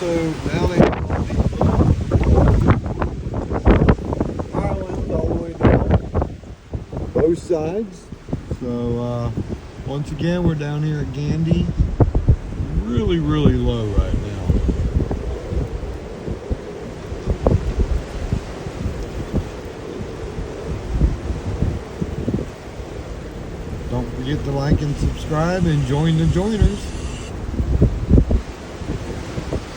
So now they have all these islands all the way down, both sides. So once again, we're down here at Gandy. Really, really low right now. Don't forget to like and subscribe and join the joiners.